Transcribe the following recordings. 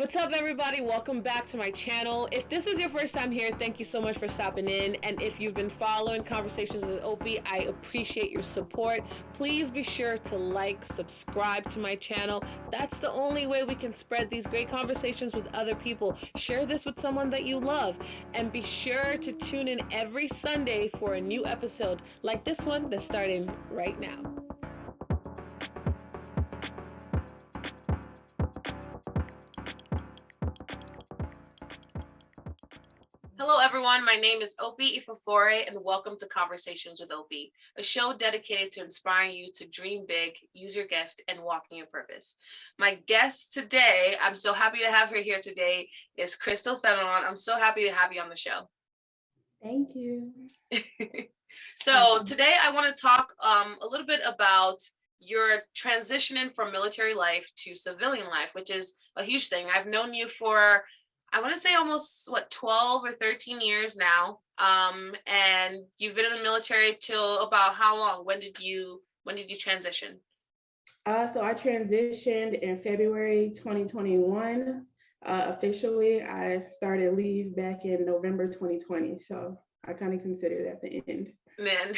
What's up, everybody? Welcome back to my channel. If this is your first time here, thank you so much for stopping in. And if you've been following Conversations with Opie, I appreciate your support. Please be sure to like, subscribe to my channel. That's the only way we can spread these great conversations with other people. Share this with someone that you love. And be sure to tune in every Sunday for a new episode like this one that's starting right now. Hello, everyone. My name is S3EP5, and welcome to Conversations with Opie, a show dedicated to inspiring you to dream big, use your gift, and walk in your purpose. My guest today, I'm so happy to have her here today, is Fenelon. I'm so happy to have you on the show. Thank you. So today I want to talk a little bit about your transitioning from military life to civilian life, which is a huge thing. I've known you for I want to say almost 12 or 13 years now. And you've been in the military till about how long? When did you transition? So I transitioned in February 2021. Officially, I started leave back in November 2020. So I kind of consider that the end. Man,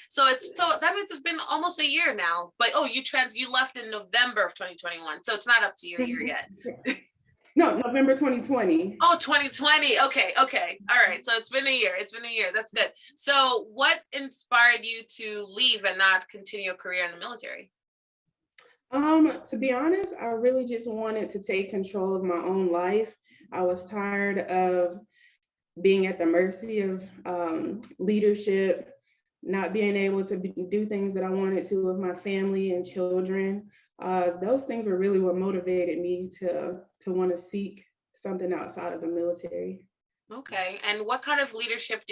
so that means it's been almost a year now. But you left in November of 2021, so it's not up to your year yet. No, November 2020. Oh, 2020. Okay. All right. So it's been a year. That's good. So what inspired you to leave and not continue a career in the military? To be honest, I really just wanted to take control of my own life. I was tired of being at the mercy of leadership, not being able to do things that I wanted to with my family and children. Those things were really what motivated me to want to seek something outside of the military. Okay. And what kind of leadership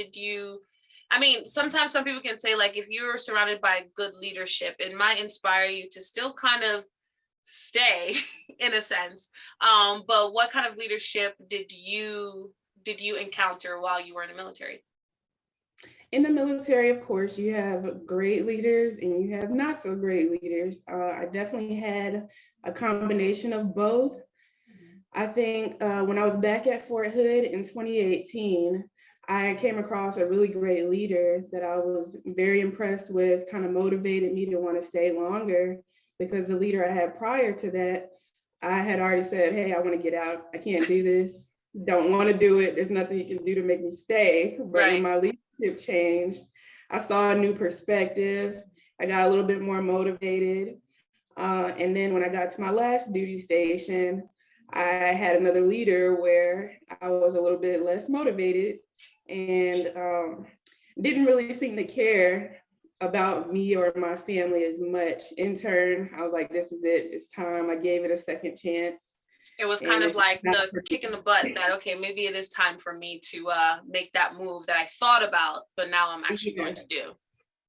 sometimes some people can say, like, if you're surrounded by good leadership, it might inspire you to still kind of stay in a sense. But what kind of leadership did you encounter while you were in the military? In the military, of course, you have great leaders and you have not so great leaders. I definitely had a combination of both. I think when I was back at Fort Hood in 2018, I came across a really great leader that I was very impressed with, kind of motivated me to want to stay longer, because the leader I had prior to that, I had already said, hey, I want to get out. I can't do this. Don't want to do it. There's nothing you can do to make me stay. But Right. When my leadership changed, I saw a new perspective. I got a little bit more motivated. And then when I got to my last duty station, I had another leader where I was a little bit less motivated and didn't really seem to care about me or my family as much. In turn, I was like, this is it. It's time. I gave it a second chance. It was kind of like the kick in the butt that, okay, maybe it is time for me to make that move that I thought about, but now I'm actually going to do.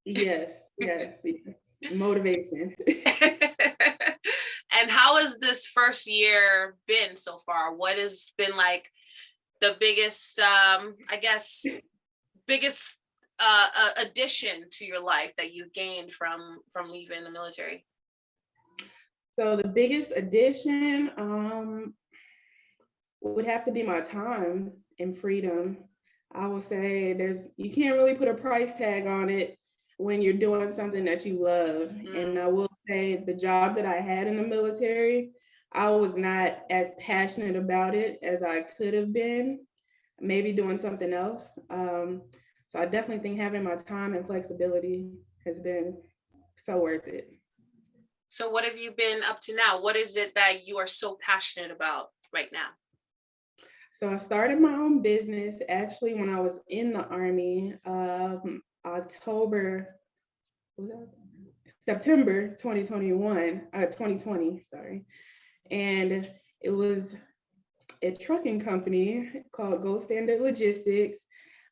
Yes. Motivation. And how has this first year been so far? What has been like the biggest, addition to your life that you gained from leaving the military? So the biggest addition would have to be my time and freedom. I will say you can't really put a price tag on it when you're doing something that you love. And I will say the job that I had in the military, I was not as passionate about it as I could have been, maybe doing something else. So I definitely think having my time and flexibility has been so worth it. So what have you been up to now? What is it that you are so passionate about right now? So I started my own business actually when I was in the Army, September 2020, sorry. And it was a trucking company called Gold Standard Logistics.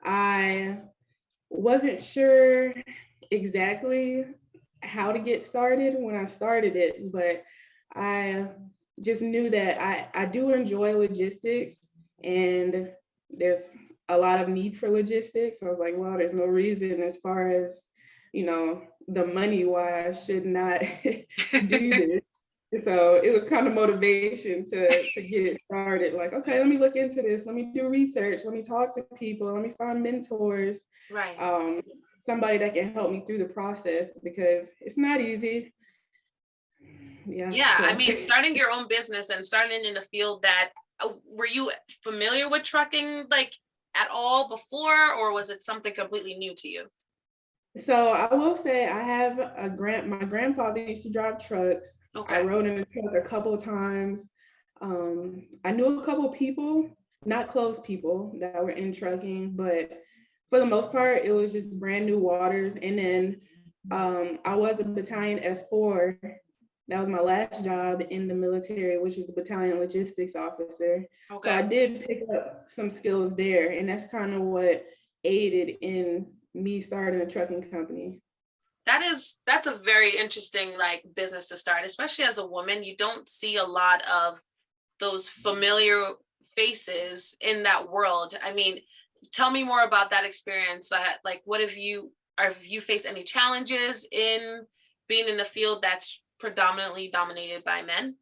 I wasn't sure exactly how to get started when I started it, but I just knew that I do enjoy logistics and there's a lot of need for logistics. I was like, well, there's no reason as far as, the money why I should not do this. So it was kind of motivation to get started. Like, okay, let me look into this. Let me do research. Let me talk to people. Let me find mentors. Right. Somebody that can help me through the process, because it's not easy. Yeah, I mean, starting your own business and starting in a field that, were you familiar with trucking like at all before, or was it something completely new to you? So I will say I have my grandfather used to drive trucks. Okay. I rode in a truck a couple of times. I knew a couple of people, not close people, that were in trucking, but for the most part, it was just brand new waters. And then I was a battalion S4. That was my last job in the military, which is the battalion logistics officer. Okay. So I did pick up some skills there, and that's kind of what aided in me starting a trucking company. That's a very interesting like business to start, especially as a woman. You don't see a lot of those familiar faces in that world. I mean, tell me more about that experience. Like, what have you faced any challenges in being in a field that's predominantly dominated by men?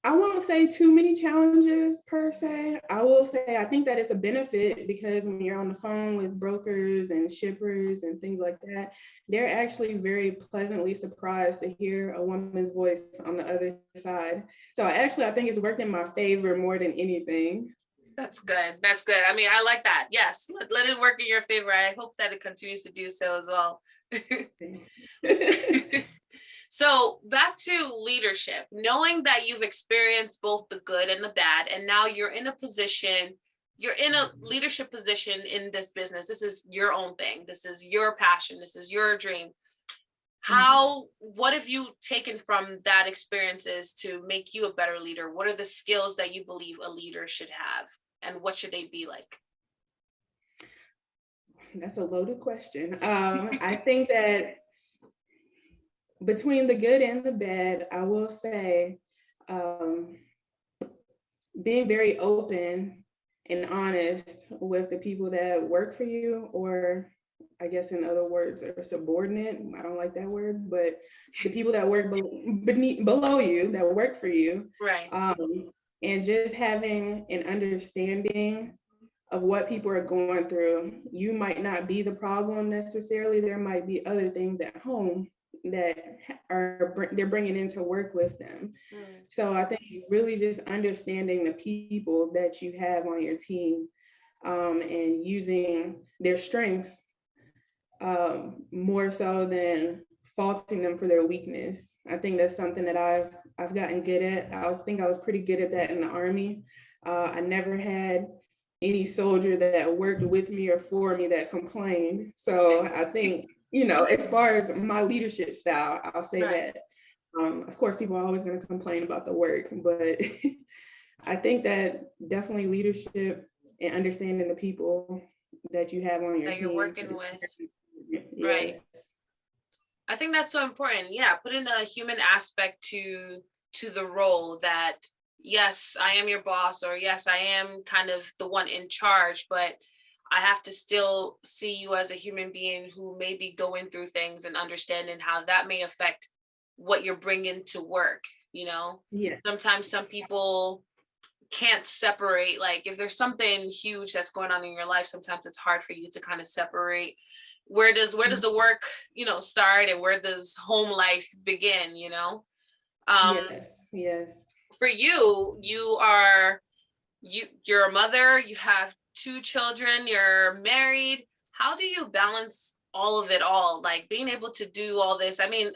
I won't say too many challenges per se. I will say I think that it's a benefit, because when you're on the phone with brokers and shippers and things like that, they're actually very pleasantly surprised to hear a woman's voice on the other side. So I think it's worked in my favor more than anything. That's good. That's good. I mean, I like that. Yes, let it work in your favor. I hope that it continues to do so as well. So back to leadership, knowing that you've experienced both the good and the bad, and now you're in a leadership position in this business. This is your own thing. This is your passion. This is your dream. What have you taken from that experiences to make you a better leader? What are the skills that you believe a leader should have, and what should they be like? That's a loaded question. I think that between the good and the bad, I will say being very open and honest with the people that work for you, or I guess in other words, are subordinate. I don't like that word, but the people that work below you, that work for you. Right. And just having an understanding of what people are going through. You might not be the problem necessarily. There might be other things at home that they're bringing into work with them. So I think really just understanding the people that you have on your team, and using their strengths more so than faulting them for their weakness. I think that's something that I've gotten good at. I think I was pretty good at that in the Army. I never had any soldier that worked with me or for me that complained. So I think, as far as my leadership style, I'll say that. Of course, people are always going to complain about the work, but I think that definitely leadership and understanding the people that you have on your team. You're working with. Yes. Right. I think that's so important. Yeah, putting a human aspect to the role that, yes, I am your boss, or yes, I am kind of the one in charge, but I have to still see you as a human being who may be going through things, and understanding how that may affect what you're bringing to work, Yeah. Sometimes some people can't separate, like if there's something huge that's going on in your life, sometimes it's hard for you to kind of separate where does the work, start, and where does home life begin, Yes. For you, you're a mother, you have 2 children, you're married. How do you balance all of it all? Like being able to do all this. I mean,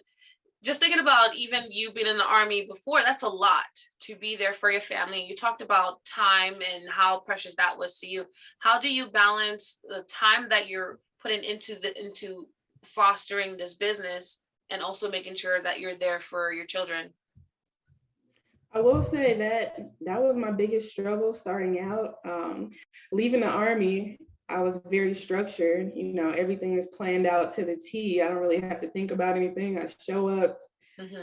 just thinking about even you being in the Army before, that's a lot to be there for your family. You talked about time and how precious that was to you. How do you balance the time that you're putting into fostering this business, and also making sure that you're there for your children? I will say that was my biggest struggle starting out. Leaving the Army, I was very structured. Everything is planned out to the T. I don't really have to think about anything. I show up,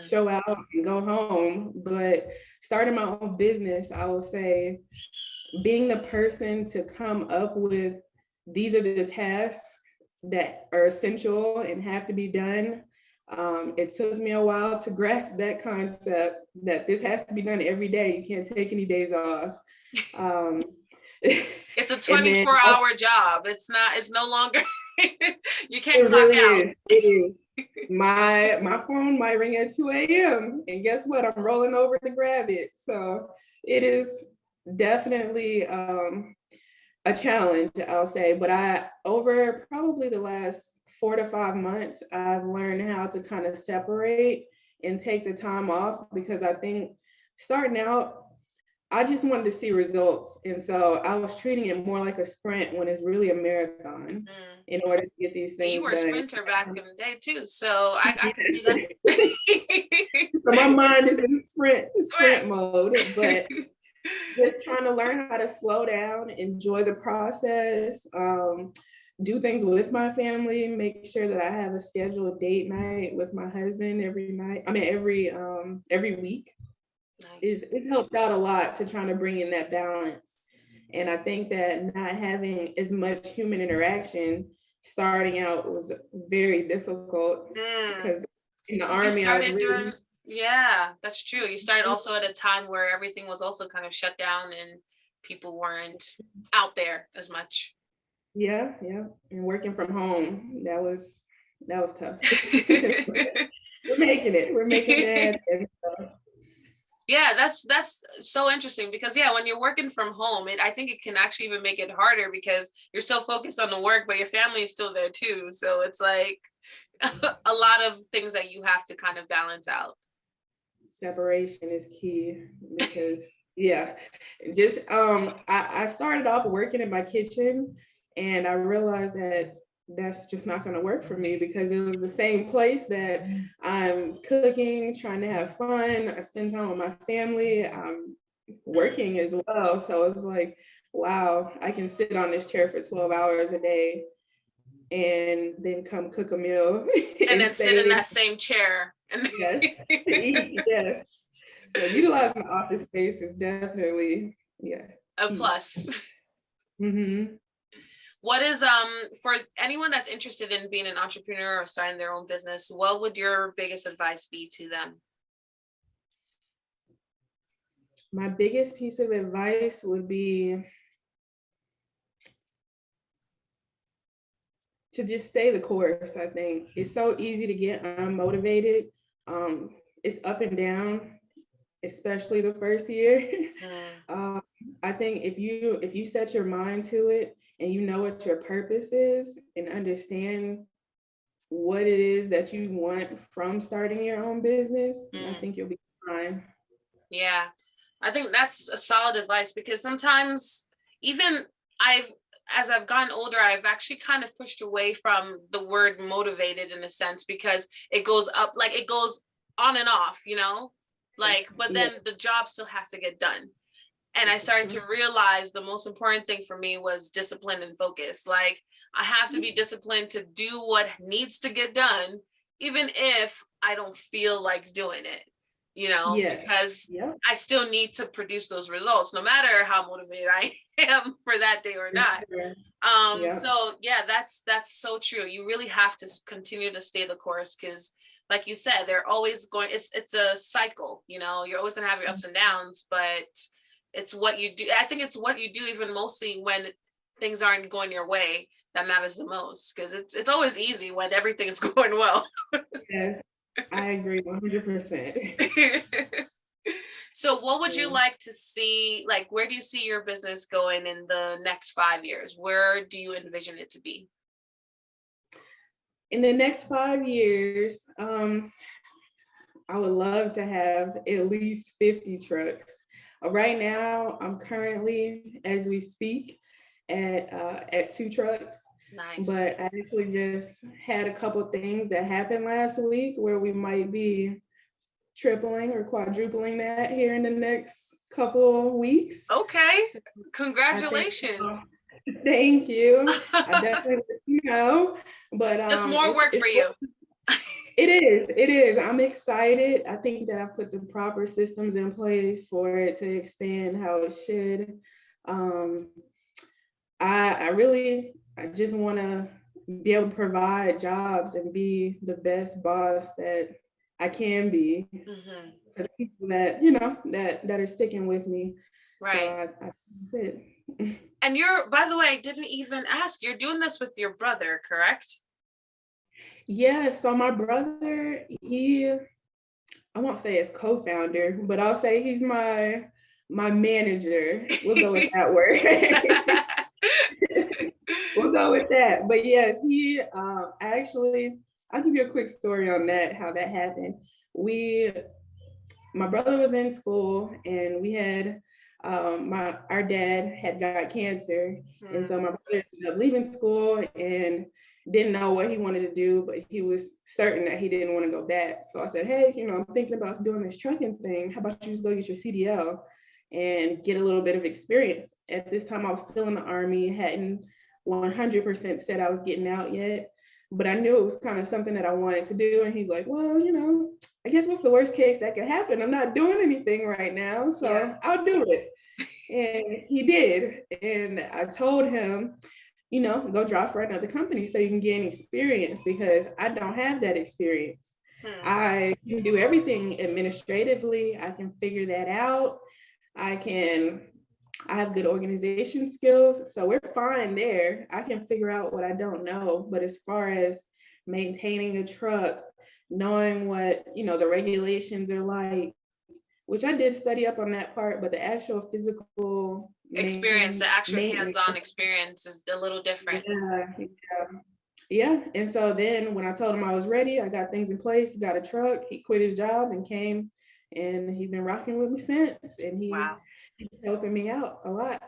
show out, and go home. But starting my own business, I will say being the person to come up with, these are the tasks that are essential and have to be done. It took me a while to grasp that concept that this has to be done every day. You can't take any days off. It's a 24-hour job. It's no longer, you can't it clock really out. is. It is. My phone might ring at 2 a.m. and guess what? I'm rolling over to grab it. So it is definitely a challenge, I'll say. But over probably the last 4 to 5 months, I've learned how to kind of separate and take the time off, because I think starting out, I just wanted to see results. And so I was treating it more like a sprint when it's really a marathon in order to get these things you were done. A sprinter back in the day too, so I can see that. So my mind is in sprint mode, but just trying to learn how to slow down, enjoy the process, do things with my family, make sure that I have a scheduled date night with my husband every week. Nice. It's helped out a lot to trying to bring in that balance. And I think that not having as much human interaction starting out was very difficult, because in the Army, yeah, that's true. You started also at a time where everything was also kind of shut down and people weren't out there as much. Yeah. And working from home, that was tough. We're making it. And yeah, that's so interesting, because when you're working from home, I think it can actually even make it harder, because you're so focused on the work, but your family is still there too. So it's like a lot of things that you have to kind of balance out. Separation is key, because just I started off working in my kitchen, and I realized that that's just not going to work for me, because it was the same place that I'm cooking, trying to have fun. I spend time with my family. I'm working as well. So it's like, wow, I can sit on this chair for 12 hours a day and then come cook a meal. And then sit in that same chair. Yes, eat, yes. So utilizing the office space is definitely, a plus. Mm-hmm. What is for anyone that's interested in being an entrepreneur or starting their own business, what would your biggest advice be to them? My biggest piece of advice would be to just stay the course. I think it's so easy to get unmotivated. It's up and down, especially the first year. I think if you set your mind to it, and you know what your purpose is, and understand what it is that you want from starting your own business, I think you'll be fine. Yeah, I think that's a solid advice, because sometimes even as I've gotten older, I've actually kind of pushed away from the word motivated, in a sense, because it goes up, like it goes on and off, but then the job still has to get done. And I started to realize the most important thing for me was discipline and focus. Like, I have to be disciplined to do what needs to get done, even if I don't feel like doing it, because I still need to produce those results, no matter how motivated I am for that day or not. So that's so true. You really have to continue to stay the course, because like you said, they're always going, it's a cycle, you're always going to have your ups and downs, but it's what you do. I think it's what you do, even mostly when things aren't going your way, that matters the most, because it's always easy when everything is going well. Yes, I agree 100%. So what would you like to see, like, where do you see your business going in the next 5 years? Where do you envision it to be? In the next 5 years, I would love to have at least 50 trucks. Right now, I'm currently, as we speak, at 2 trucks. Nice. But I actually just had a couple things that happened last week where we might be tripling or quadrupling that here in the next couple of weeks. Okay, congratulations. Thank you. I definitely let you know. But there's more work for you. It is. I'm excited. I think that I've put the proper systems in place for it to expand how it should. I just want to be able to provide jobs and be the best boss that I can be for the people that, that are sticking with me. So Right. that's it. And you're, by the way, I didn't even ask, you're doing this with your brother, correct? Yeah, so my brother, I won't say his co-founder, but I'll say he's my manager. We'll go with that word. We'll go with that. But yes, he actually, I'll give you a quick story on that, how that happened. My brother was in school, and we had our dad had got cancer, and so my brother ended up leaving school and didn't know what he wanted to do, but he was certain that he didn't want to go back. So I said, hey, I'm thinking about doing this trucking thing. How about you just go get your CDL and get a little bit of experience? At this time, I was still in the Army, hadn't 100% said I was getting out yet, but I knew it was kind of something that I wanted to do. And he's like, well, I guess what's the worst case that could happen? I'm not doing anything right now, so I'll do it. And he did. And I told him, go drive for another company so you can gain experience, because I don't have that experience. I can do everything administratively. I can figure that out. I have good organization skills. So we're fine there. I can figure out what I don't know. But as far as maintaining a truck, knowing what, the regulations are like, which I did study up on that part, but the actual physical experience, the actual hands-on experience is a little different. Yeah. And so then when I told him I was ready, I got things in place, got a truck, he quit his job and came, and he's been rocking with me since. And he's helping me out a lot.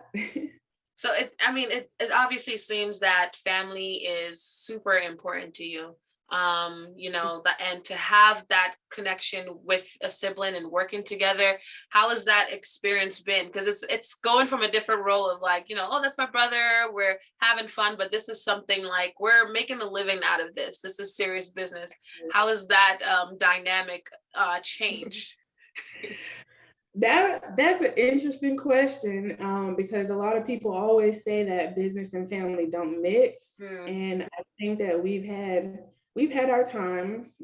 So it obviously seems that family is super important to you. And to have that connection with a sibling and working together, how has that experience been? Because it's going from a different role of like, oh, that's my brother, we're having fun, but this is something like we're making a living out of this. This is serious business. How has that dynamic changed? That's an interesting question, because a lot of people always say that business and family don't mix. And I think that we've had our times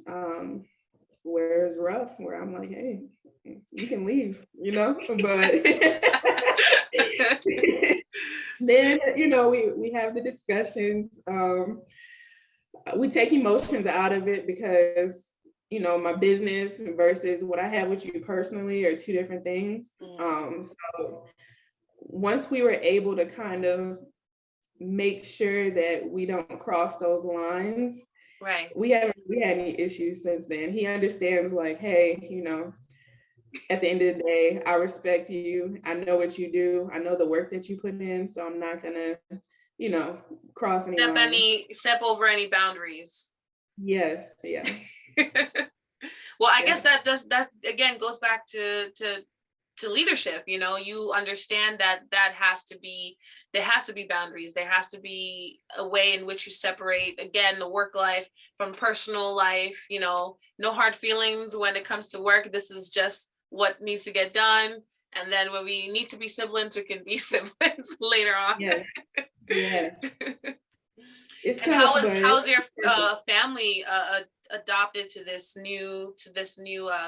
where it's rough, where I'm like, hey, you can leave, but then, we have the discussions. We take emotions out of it, because my business versus what I have with you personally are two different things. So once we were able to kind of make sure that we don't cross those lines, right, we haven't had any issues since then. He understands, like, hey, at the end of the day, I respect you. I know what you do. I know the work that you put in. So I'm not gonna, cross any lines. Step over any boundaries. Yes, yeah. Well, I guess that again goes back to leadership. You understand that there has to be boundaries. There has to be a way in which you separate, again, the work life from personal life. No hard feelings when it comes to work. This is just what needs to get done. And then when we need to be siblings, we can be siblings later on. Yes. It's and tough, how's your family adopted to this new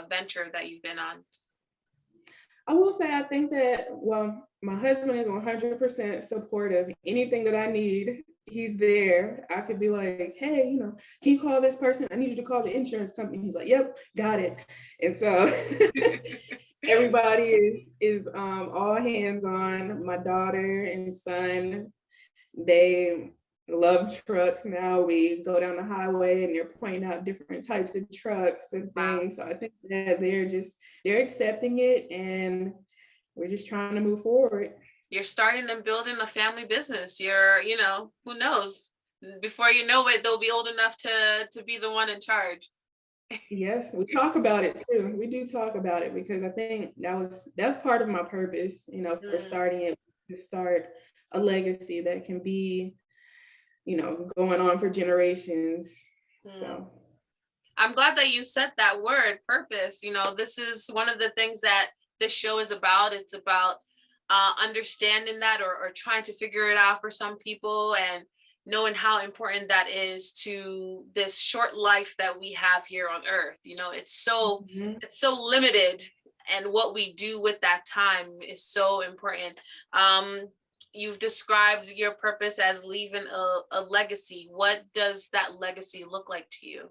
venture that you've been on? I will say, I think that, well, my husband is 100% supportive. Anything that I need, he's there. I could be like, hey, can you call this person? I need you to call the insurance company. He's like, yep, got it. And so everybody is all hands on. My daughter and son, they love trucks now. We go down the highway and they're pointing out different types of trucks and things. So I think that they're accepting it, and we're just trying to move forward. You're starting and building a family business. You're, who knows? Before you know it, they'll be old enough to be the one in charge. Yes, we talk about it too. We do talk about it, because I think that's part of my purpose, for starting it, to start a legacy that can be, going on for generations. So I'm glad that you said that word, purpose. This is one of the things that this show is about. It's about understanding that, or trying to figure it out for some people. And knowing how important that is to this short life that we have here on earth. You know, it's so limited, and what we do with that time is so important. You've described your purpose as leaving a legacy. What does that legacy look like to you?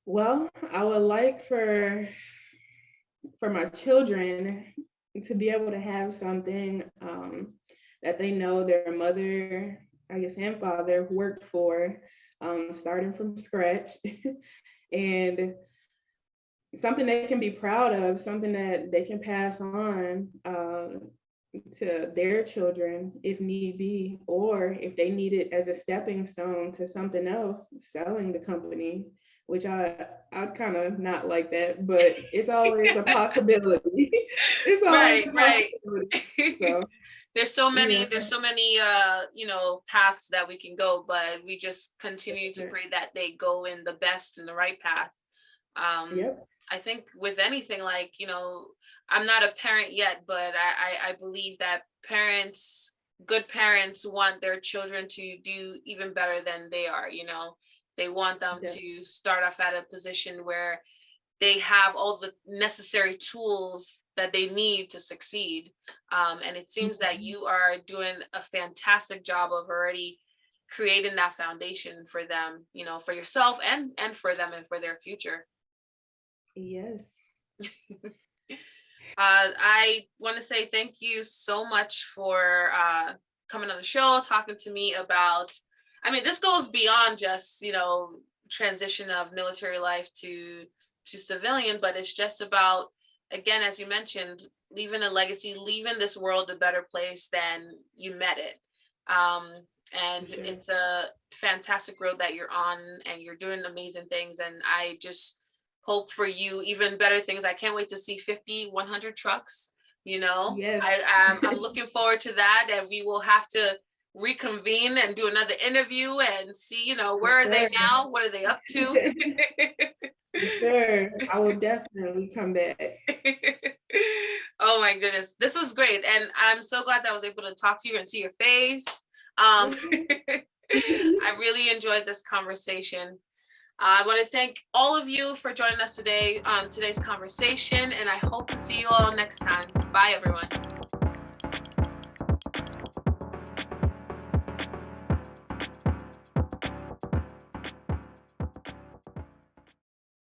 Well, I would like for my children to be able to have something that they know their mother, I guess, and father worked for, starting from scratch, and something they can be proud of, something that they can pass on to their children if need be, or if they need it as a stepping stone to something else, selling the company, which I'd kind of not like that, but it's always a possibility. It's always a possibility. So there's so many you know, paths that we can go, but we just continue to pray that they go in the best and the right path. I think with anything, like, you know, I'm not a parent yet, but I believe that good parents want their children to do even better than they are. You know, they want them to start off at a position where they have all the necessary tools that they need to succeed. And it seems that you are doing a fantastic job of already creating that foundation for them, you know, for yourself and for them and for their future. Yes. I want to say thank you so much for coming on the show, talking to me about, I mean, this goes beyond just, you know, transition of military life to civilian, but it's just about, again, as you mentioned, leaving a legacy, leaving this world a better place than you met it. And it's a fantastic road that you're on, and you're doing amazing things. And I just hope for you even better things. I can't wait to see 50, 100 trucks, you know. Yes. I'm looking forward to that, and we will have to reconvene and do another interview and see, you know, where are they now? What are they up to? Sure, I will definitely come back. Oh my goodness, this was great, and I'm so glad that I was able to talk to you and see your face. I really enjoyed this conversation. I want to thank all of you for joining us today on today's conversation, and I hope to see you all next time. Bye, everyone.